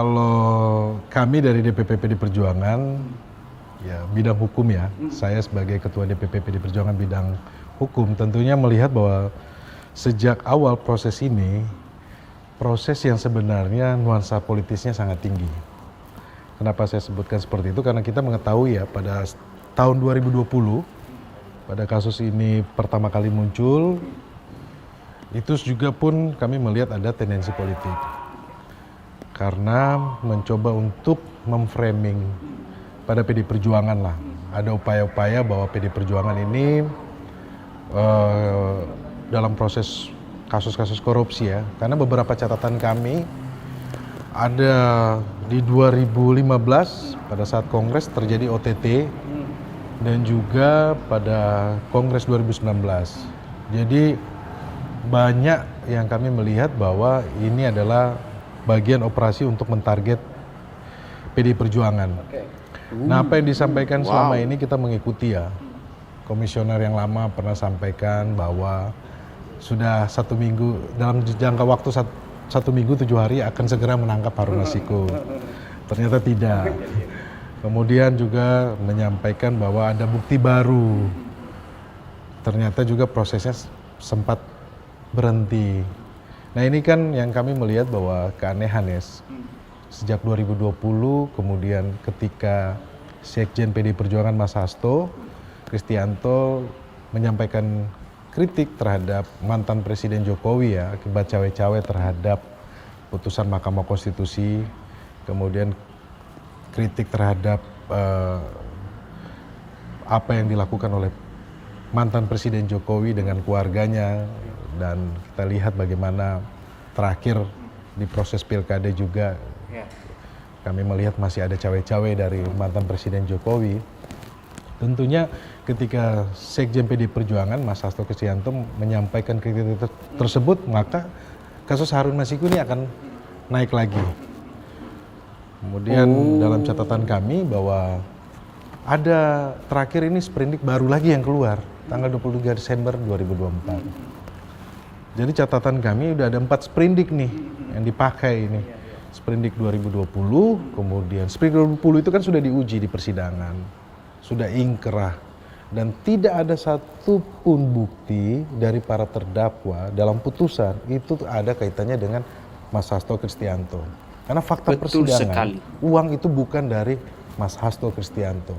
Kalau kami dari DPP PD Perjuangan, ya bidang hukum ya, saya sebagai Ketua DPP PD Perjuangan bidang hukum tentunya melihat bahwa sejak awal proses ini, proses yang sebenarnya nuansa politisnya sangat tinggi. Kenapa saya sebutkan seperti itu? Karena kita mengetahui ya pada tahun 2020, pada kasus ini pertama kali muncul, itu juga pun kami melihat ada tendensi politik. Karena mencoba untuk memframing pada PD Perjuangan lah. Ada upaya-upaya bahwa PD Perjuangan ini dalam proses kasus-kasus korupsi ya. Karena beberapa catatan kami ada di 2015 pada saat Kongres terjadi OTT dan juga pada Kongres 2019. Jadi banyak yang kami melihat bahwa ini adalah bagian operasi untuk mentarget PD Perjuangan. Nah, apa yang disampaikan selama ini kita mengikuti ya. Komisioner yang lama pernah sampaikan bahwa sudah 1 minggu, dalam jangka waktu 1 minggu 7 hari akan segera menangkap Harun Masiku. Ternyata tidak. Kemudian juga menyampaikan bahwa ada bukti baru. Ternyata juga prosesnya sempat berhenti. Nah ini kan yang kami melihat bahwa keanehan ya, sejak 2020 kemudian ketika Sekjen PD Perjuangan Mas Hasto Kristianto menyampaikan kritik terhadap mantan Presiden Jokowi ya akibat cawe-cawe terhadap putusan Mahkamah Konstitusi, kemudian kritik terhadap apa yang dilakukan oleh mantan Presiden Jokowi dengan keluarganya. Dan kita lihat bagaimana terakhir di proses pilkada juga kami melihat masih ada cawe-cawe dari mantan Presiden Jokowi. Tentunya ketika Sekjen PD Perjuangan Mas Hasto Kristianto menyampaikan kritik tersebut, maka kasus Harun Masiku ini akan naik lagi. Kemudian dalam catatan kami bahwa ada terakhir ini sprindik baru lagi yang keluar tanggal 23 Desember 2024. Jadi catatan kami udah ada 4 sprindik nih yang dipakai ini. Sprindik 2020, kemudian sprindik 2020 itu kan sudah diuji di persidangan, sudah ingkrah, dan tidak ada satupun bukti dari para terdakwa dalam putusan itu ada kaitannya dengan Mas Hasto Kristianto. Karena fakta persidangan, uang itu bukan dari Mas Hasto Kristianto,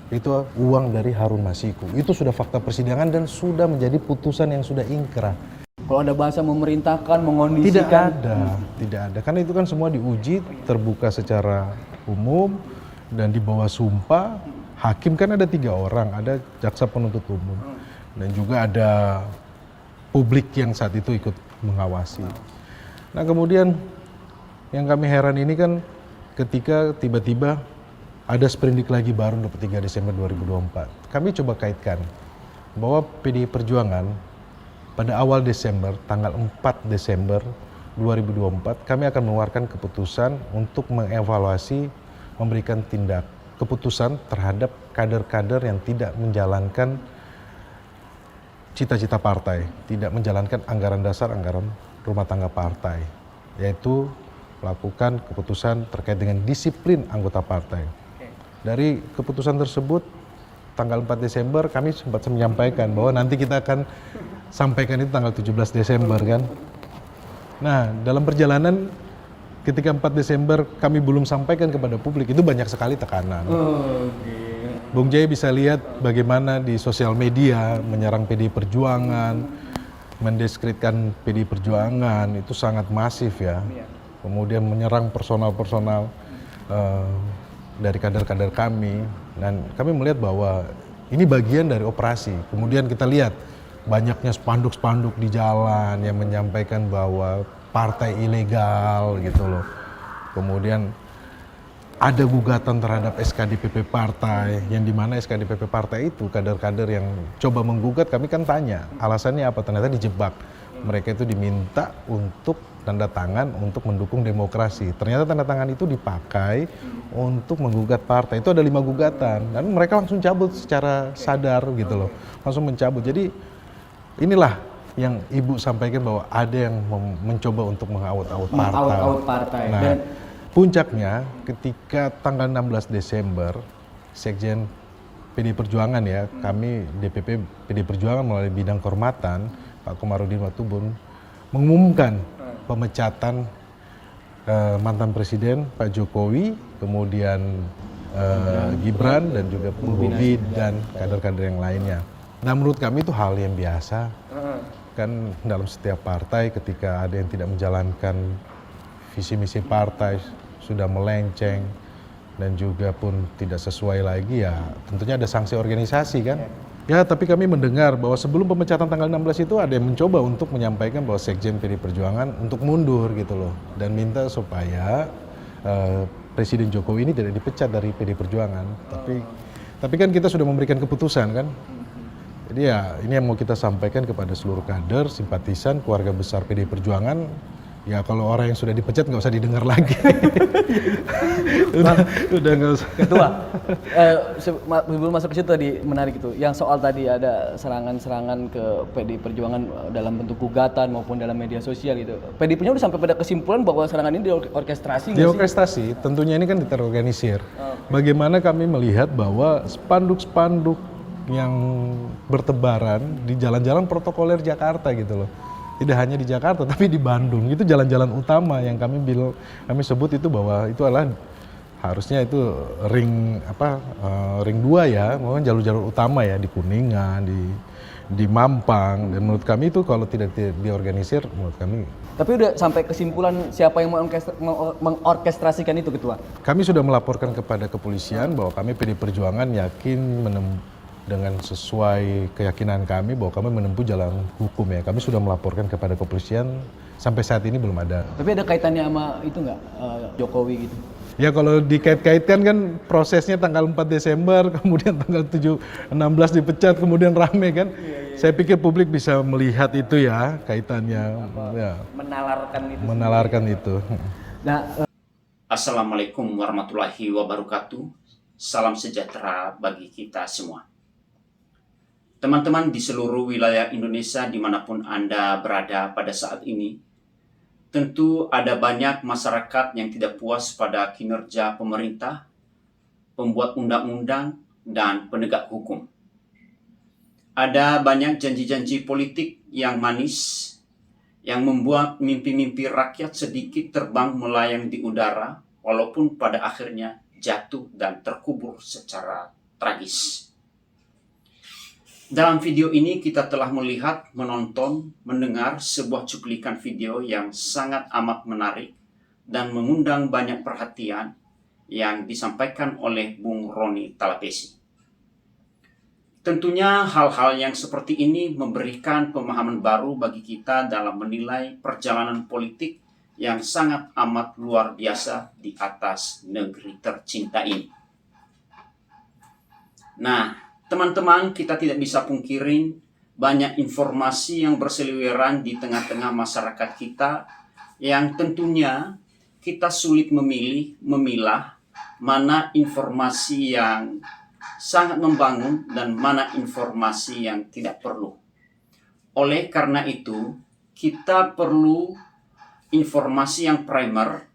itu uang dari Harun Masiku. Itu sudah fakta persidangan dan sudah menjadi putusan yang sudah ingkrah. Kalau ada bahasa memerintahkan, mengondisikan. Tidak ada. Karena itu kan semua diuji, terbuka secara umum, dan di bawah sumpah. Hakim kan ada 3 orang, ada jaksa penuntut umum. Dan juga ada publik yang saat itu ikut mengawasi. Nah kemudian yang kami heran ini kan ketika tiba-tiba ada sprindik lagi baru 23 Desember 2024. Kami coba kaitkan bahwa PDI Perjuangan pada awal Desember, tanggal 4 Desember 2024, kami akan mengeluarkan keputusan untuk mengevaluasi, memberikan keputusan terhadap kader-kader yang tidak menjalankan cita-cita partai, tidak menjalankan anggaran dasar, anggaran rumah tangga partai, yaitu melakukan keputusan terkait dengan disiplin anggota partai. Dari keputusan tersebut, tanggal 4 Desember kami sempat menyampaikan bahwa nanti kita akan sampaikan itu tanggal 17 Desember kan. Nah, dalam perjalanan ketika 4 Desember kami belum sampaikan kepada publik, itu banyak sekali tekanan. Bung Jaya bisa lihat bagaimana di sosial media menyerang PDI Perjuangan, mendeskripsikan PDI Perjuangan, itu sangat masif ya. Kemudian menyerang personal-personal dari kader-kader kami, dan kami melihat bahwa ini bagian dari operasi. Kemudian kita lihat banyaknya spanduk-spanduk di jalan yang menyampaikan bahwa partai ilegal gitu loh. Kemudian ada gugatan terhadap SKDPP partai, yang dimana SKDPP partai itu kader-kader yang coba menggugat, kami kan tanya alasannya apa, ternyata dijebak. Mereka itu diminta untuk tanda tangan untuk mendukung demokrasi. Ternyata tanda tangan itu dipakai untuk menggugat partai. Itu ada 5 gugatan, dan mereka langsung cabut secara sadar gitu loh, langsung mencabut. Jadi inilah yang Ibu sampaikan bahwa ada yang mencoba untuk mengaut-aut partai. Mengaut-aut partai. Nah, Dan puncaknya ketika tanggal 16 Desember, Sekjen PD Perjuangan ya, kami DPP PD Perjuangan melalui bidang kehormatan, Pak Komarudin Watubun, mengumumkan pemecatan mantan Presiden Pak Jokowi, kemudian Gibran dan juga Bobi dan kader-kader yang lainnya. Nah menurut kami itu hal yang biasa, kan dalam setiap partai ketika ada yang tidak menjalankan visi misi partai sudah melenceng dan juga pun tidak sesuai lagi, ya tentunya ada sanksi organisasi kan. Ya tapi kami mendengar bahwa sebelum pemecatan tanggal 16 itu ada yang mencoba untuk menyampaikan bahwa Sekjen PD Perjuangan untuk mundur gitu loh, dan minta supaya Presiden Jokowi ini tidak dipecat dari PD Perjuangan. Tapi kan kita sudah memberikan keputusan kan. Jadi ya ini yang mau kita sampaikan kepada seluruh kader, simpatisan, keluarga besar PD Perjuangan. Ya kalau orang yang sudah dipecat nggak usah didengar lagi. udah nggak usah. Ketua, sebelum masuk ke situ tadi menarik itu, yang soal tadi ada serangan-serangan ke PD Perjuangan dalam bentuk gugatan maupun dalam media sosial gitu. PDIP-nya udah sampai pada kesimpulan bahwa serangan ini diorkestrasi nggak sih? Diorkestrasi, tentunya ini kan terorganisir. Bagaimana kami melihat bahwa spanduk-spanduk yang bertebaran di jalan-jalan protokoler Jakarta gitu loh. Tidak hanya di Jakarta tapi di Bandung, itu jalan-jalan utama yang kami sebut itu bahwa itu adalah harusnya itu ring 2 ya, mungkin jalur-jalur utama ya, di Kuningan, di Mampang, dan menurut kami itu kalau tidak diorganisir menurut kami. Tapi udah sampai kesimpulan siapa yang mengorkestrasikan itu, Ketua? Kami sudah melaporkan kepada kepolisian bahwa kami PD Perjuangan yakin dengan sesuai keyakinan kami bahwa kami menempuh jalan hukum ya. Kami sudah melaporkan kepada kepolisian, sampai saat ini belum ada. Tapi ada kaitannya sama itu nggak, Jokowi gitu? Ya kalau dikait-kaitkan kan prosesnya tanggal 4 Desember, kemudian tanggal 16 dipecat, kemudian rame kan. Saya pikir publik bisa melihat itu ya, kaitannya. Ya. Menalarkan itu. Nah, Assalamualaikum warahmatullahi wabarakatuh. Salam sejahtera bagi kita semua. Teman-teman di seluruh wilayah Indonesia dimanapun Anda berada pada saat ini, tentu ada banyak masyarakat yang tidak puas pada kinerja pemerintah, pembuat undang-undang, dan penegak hukum. Ada banyak janji-janji politik yang manis, yang membuat mimpi-mimpi rakyat sedikit terbang melayang di udara, walaupun pada akhirnya jatuh dan terkubur secara tragis. Dalam video ini kita telah melihat, menonton, mendengar sebuah cuplikan video yang sangat amat menarik dan mengundang banyak perhatian yang disampaikan oleh Bung Roni Talapesi. Tentunya hal-hal yang seperti ini memberikan pemahaman baru bagi kita dalam menilai perjalanan politik yang sangat amat luar biasa di atas negeri tercinta ini. Nah, teman-teman, kita tidak bisa pungkirin banyak informasi yang berseliweran di tengah-tengah masyarakat kita yang tentunya kita sulit memilah mana informasi yang sangat membangun dan mana informasi yang tidak perlu. Oleh karena itu, kita perlu informasi yang primer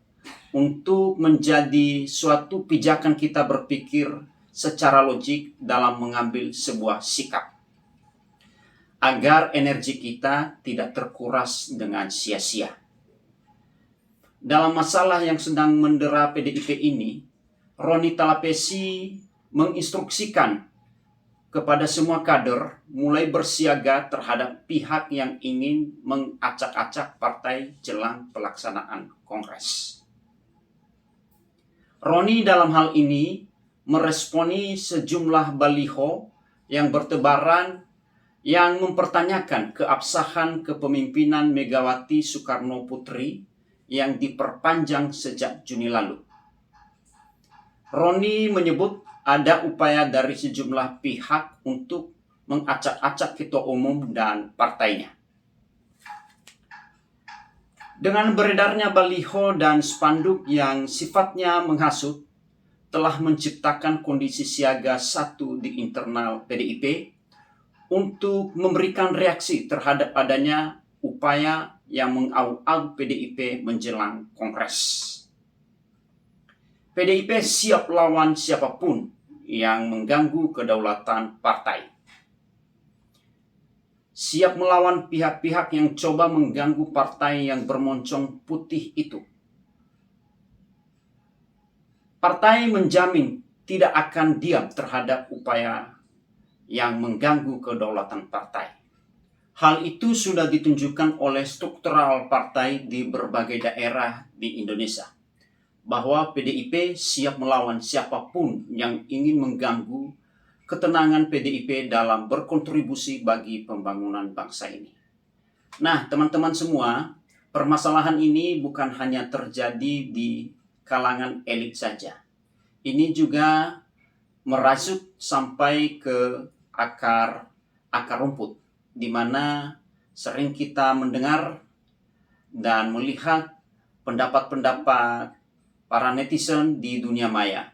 untuk menjadi suatu pijakan kita berpikir secara logik dalam mengambil sebuah sikap, agar energi kita tidak terkuras dengan sia-sia. Dalam masalah yang sedang mendera PDIP ini, Roni Talapesi menginstruksikan kepada semua kader mulai bersiaga terhadap pihak yang ingin mengacak-acak partai jelang pelaksanaan Kongres. Roni dalam hal ini meresponi sejumlah baliho yang bertebaran yang mempertanyakan keabsahan kepemimpinan Megawati Soekarno Putri yang diperpanjang sejak Juni lalu. Roni menyebut ada upaya dari sejumlah pihak untuk mengacak-acak ketua umum dan partainya. Dengan beredarnya baliho dan spanduk yang sifatnya menghasut, telah menciptakan kondisi siaga 1 di internal PDIP untuk memberikan reaksi terhadap adanya upaya yang mengau-au PDIP menjelang Kongres. PDIP siap lawan siapapun yang mengganggu kedaulatan partai. Siap melawan pihak-pihak yang coba mengganggu partai yang bermoncong putih itu. Partai menjamin tidak akan diam terhadap upaya yang mengganggu kedaulatan partai. Hal itu sudah ditunjukkan oleh struktural partai di berbagai daerah di Indonesia, bahwa PDIP siap melawan siapapun yang ingin mengganggu ketenangan PDIP dalam berkontribusi bagi pembangunan bangsa ini. Nah, teman-teman semua, permasalahan ini bukan hanya terjadi di kalangan elit saja. Ini juga merasuk sampai ke akar rumput, di mana sering kita mendengar dan melihat pendapat-pendapat para netizen di dunia maya.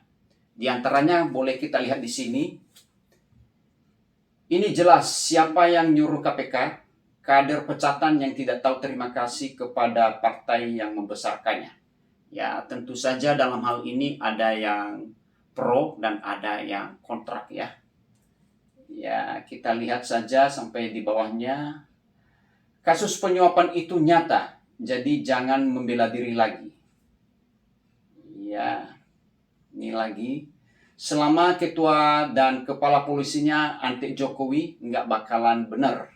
Di antaranya boleh kita lihat di sini. Ini jelas siapa yang nyuruh KPK, kader pecatan yang tidak tahu terima kasih kepada partai yang membesarkannya. Ya, tentu saja dalam hal ini ada yang pro dan ada yang kontrak ya. Ya, kita lihat saja sampai di bawahnya. Kasus penyuapan itu nyata, jadi jangan membela diri lagi. Ya, ini lagi. Selama ketua dan kepala polisinya anti Jokowi, nggak bakalan benar.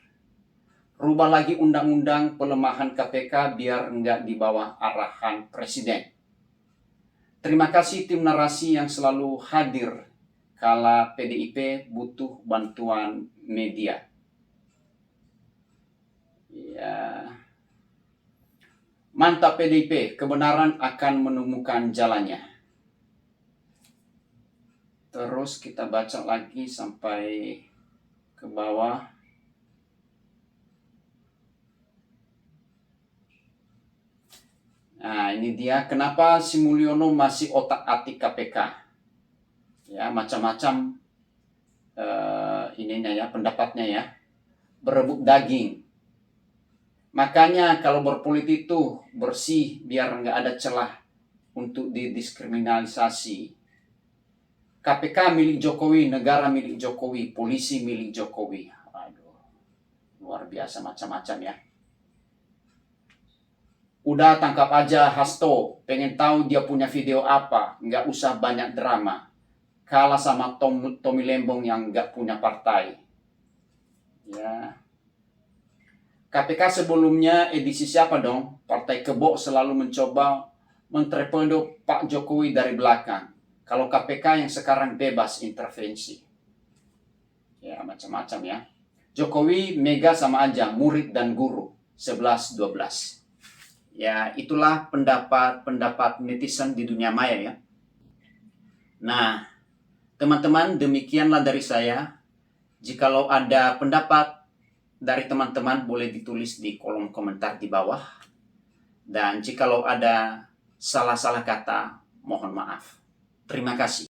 Rubah lagi undang-undang pelemahan KPK biar nggak di bawah arahan presiden. Terima kasih tim narasi yang selalu hadir kala PDIP butuh bantuan media. Ya. Mantap PDIP, kebenaran akan menemukan jalannya. Terus kita baca lagi sampai ke bawah. Nah, ini dia kenapa si Mulyono masih otak-atik KPK. Ya, macam-macam ininya ya, pendapatnya ya. Berebut daging. Makanya kalau berpolitik itu bersih biar nggak ada celah untuk didiskriminalisasi. KPK milik Jokowi, negara milik Jokowi, polisi milik Jokowi. Aduh, luar biasa macam-macam ya. Udah tangkap aja Hasto, pengen tahu dia punya video apa, nggak usah banyak drama. Kalah sama Tommy Lembong yang nggak punya partai. Ya. KPK sebelumnya edisi siapa dong? Partai Kebo selalu mencoba mentorpedo Pak Jokowi dari belakang. Kalau KPK yang sekarang bebas intervensi. Ya, macam-macam ya. Jokowi, Mega sama aja, murid dan guru, 11-12. Ya, itulah pendapat netizen di dunia maya ya. Nah, teman-teman, demikianlah dari saya. Jikalau ada pendapat dari teman-teman boleh ditulis di kolom komentar di bawah. Dan jikalau ada salah-salah kata, mohon maaf. Terima kasih.